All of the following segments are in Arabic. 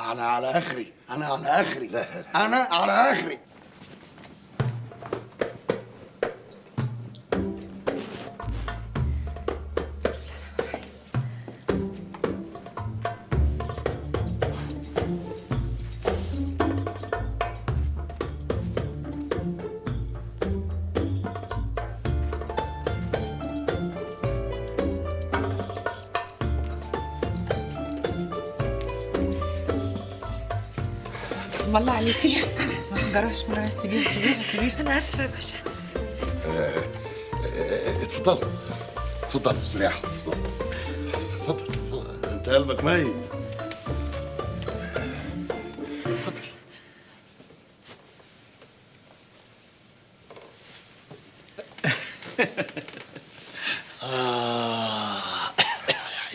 انا على اخري، انا على اخري، انا على اخري. بسم الله عليكي. ما جراش سيبيها. انا اسفه يا باشا. اتفضلوا استريحوا. اتفضل. انت قلبك ميت. اتفضل.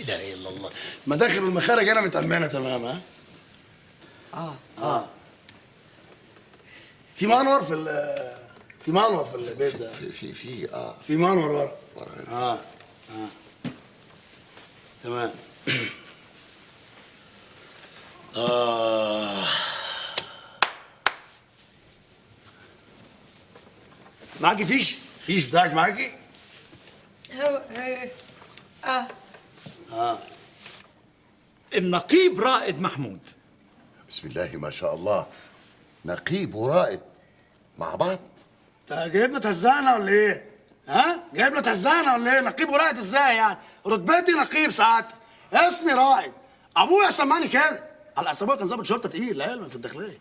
لا اله الا الله. مداخل والمخارج انا متأمنة تمام. ها؟ في منور في منور في البيت ده. في منور ورا. تمام. معاكي فيش بتاعك معاكي؟ النقيب رائد محمود. بسم الله ما شاء الله، نقيب ورائد مع بعض. انت جايب له تهزقنا ولا ايه؟ ها؟ جايب له تهزقنا ولا ايه؟ نقيب ورائد ازاي يعني؟ رتبتي نقيب سعادتي، اسمي رائد، ابويا سماني كده. على اساس ابويا كان ضابط شرطه تقيل لعلمك في الداخليه.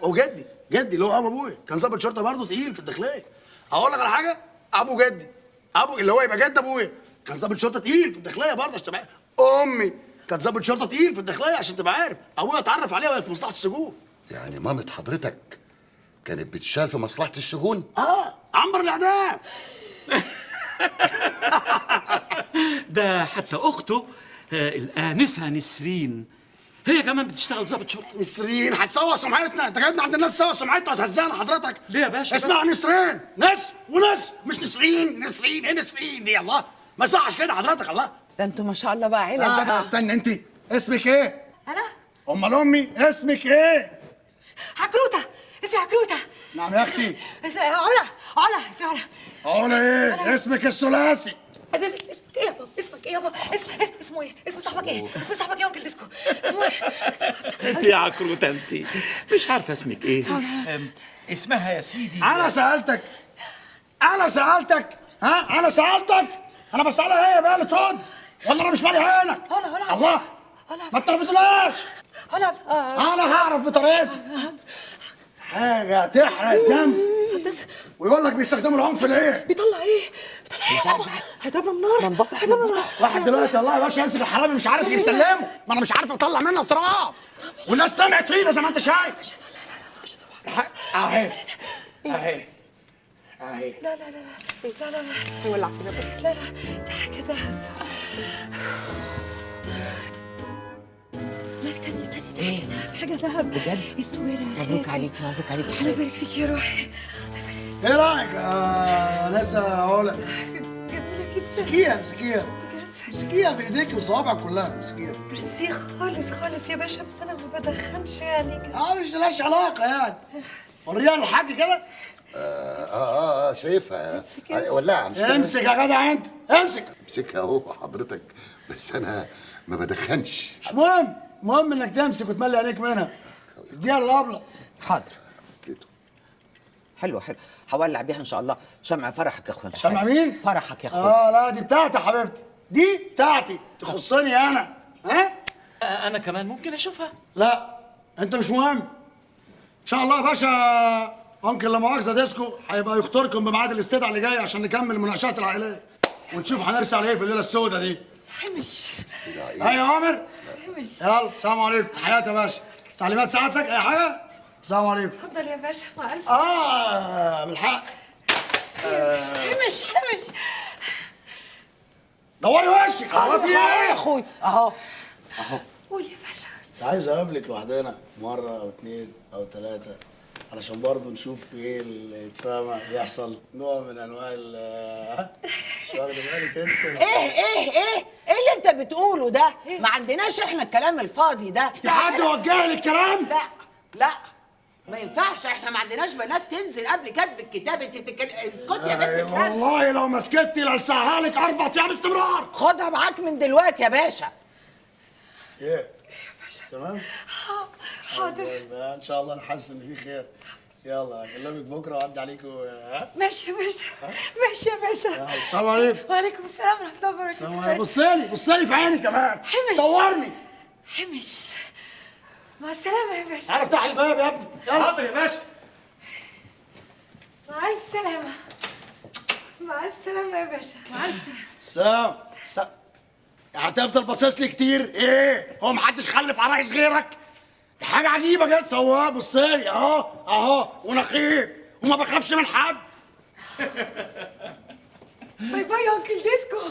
وجدي اللي هو ابو ابويا كان ضابط شرطه برضه تقيل في الداخليه. اقول لك على حاجه، ابو اللي هو يبقى جد ابويا كان ضابط شرطه تقيل في الداخليه برضه عشان تبقى. امي كانت ضابط شرطه تقيل في الداخليه عشان تبقى عارف. ابويا اتعرف عليها وهي في مصلحه السجون. يعني مامة حضرتك كانت بتشتغل في مصلحة السجون؟ عنبر الاعدام. ده حتى اخته الانسه نسرين هي كمان بتشتغل ضابط شرطه. نسرين هتسوى سمعتنا، انت جايبنا عند الناس تسوى سمعتنا وتهزقنا حضرتك. ليه يا باشا؟ اسمها نسرين، ناس وناس مش نسرين. ايه نسرين دي؟ الله ما يصحش كده حضرتك. الله ده انتوا ما شاء الله بقى عيله بقى. استنى، انت اسمك ايه؟ انا امال امي اسمك ايه؟ عكروته. اسمي عكروته. نعم يا اختي. اسمي علا. اسمي علا. علا ايه؟ اسمك الثلاثي. اسمك ايه يا بابا؟ اسمك ايه يا بابا؟ اسمه ايه؟ اسم صاحبك ايه؟ اسم صاحبك ايه انكل ديسكو؟ اسمه ايه؟ انت يا عكروته انت مش عارفه اسمك ايه؟ اسمها يا سيدي انا سالتك. انا سالتك. انا بسالها هي بقى اللي ترد ولا انا مش مالي عينك؟ الله ما تنرفزناش. انا هعرف بطريقتي حاجه تحرق الدم. مسدس. ويقول لك بيستخدموا العنف ليه؟ بيطلع ايه يا بابا؟ هيضربنا النار. واحد دلوقتي الله يا باشا يمسك الحرامي مش عارف يسلمه، ما انا مش عارف اطلع منه اطراف، والناس سمعت فينا زي ما انت شايف. اهي لا هيولع فينا بس. لا ده حاجه دهب. لا استني ايه؟ حاجه دهب بجد؟ اسوره. مبروك عليكي الله يبارك فيك يا روحي. ايه رايك يا ناس علا؟ جميله جدا. امسكيها بجد. امسكيها بايديك وصوابعك كلها، امسكيها. ميرسي خالص يا باشا، بس انا ما بدخنش يعني. مش لهاش علاقه يعني. وريها للحاج كده. شايفها. ولعها. امسك يا جدع انت، امسكها اهو حضرتك، بس انا ما بدخنش. مش مهم انك تمسك وتملي عينيك منها. اديها للابله. حاضر. حلو هولع بيها ان شاء الله شمع فرحك يا اخويا. شمع مين؟ فرحك يا اخويا. لا دي بتاعتي يا حبيبتي، دي بتاعتي تخصني انا. انا كمان ممكن اشوفها؟ لا انت مش مهم. ان شاء الله يا باشا انكل لا مؤاخذه ديسكو هيبقى يختاركم بميعاد الاستدعاء اللي جاي عشان نكمل المناقشات العائليه ونشوف هنرسي على ايه في الليله السوداء دي. حمش. ايوه يا عامر. حمش. يلا السلام عليكم. تحياتي يا باشا. تعليمات سعادتك اي حاجه؟ السلام عليكم. اتفضل يا باشا مع الف بالحق. حمش. دوري وشك. هو في ايه يا اخوي؟ اهو قول يا باشا. كنت عايز اقابلك لوحدنا مره او اتنين او تلاته علشان برضه نشوف ايه اللي يتفهم يحصل نوع من انواع مش واخده بالك انت. ايه ايه اللي انت بتقوله ده؟ ما عندناش احنا الكلام الفاضي ده. في حد وجه لي الكلام؟ لا لا، ما ينفعش، احنا ما عندناش بنات تنزل قبل كتب الكتاب. انت اسكتي يا بنت الكلب. والله لو ما سكتي للسعها لك 4 ايام استمرار. خدها معاك من دلوقتي يا باشا. ايه تمام؟ حاضر. ان شاء الله نحس ان في خير. يلا اكلمك بكره واعدي عليكم. ها؟ ماشي يا باشا، ماشي يا باشا. السلام عليكم. وعليكم السلام ورحمة الله وبركاته. السلام عليكم. بصلي في عيني كمان. حمش. صورني. حمش. مع السلامة يا باشا. تعالى افتح الباب يا ابني. يلا. حاضر يا باشا. مع ألف سلامة. مع ألف سلامة يا باشا، مع ألف سلام. هتفضل باصص لي كتير؟ ايه؟ هو محدش خلف عرايس غيرك؟ دي حاجة عجيبة كده. سواق بصلي اهو ونقيب وما بخافش من حد. باي باي يا أنكل ديسكو.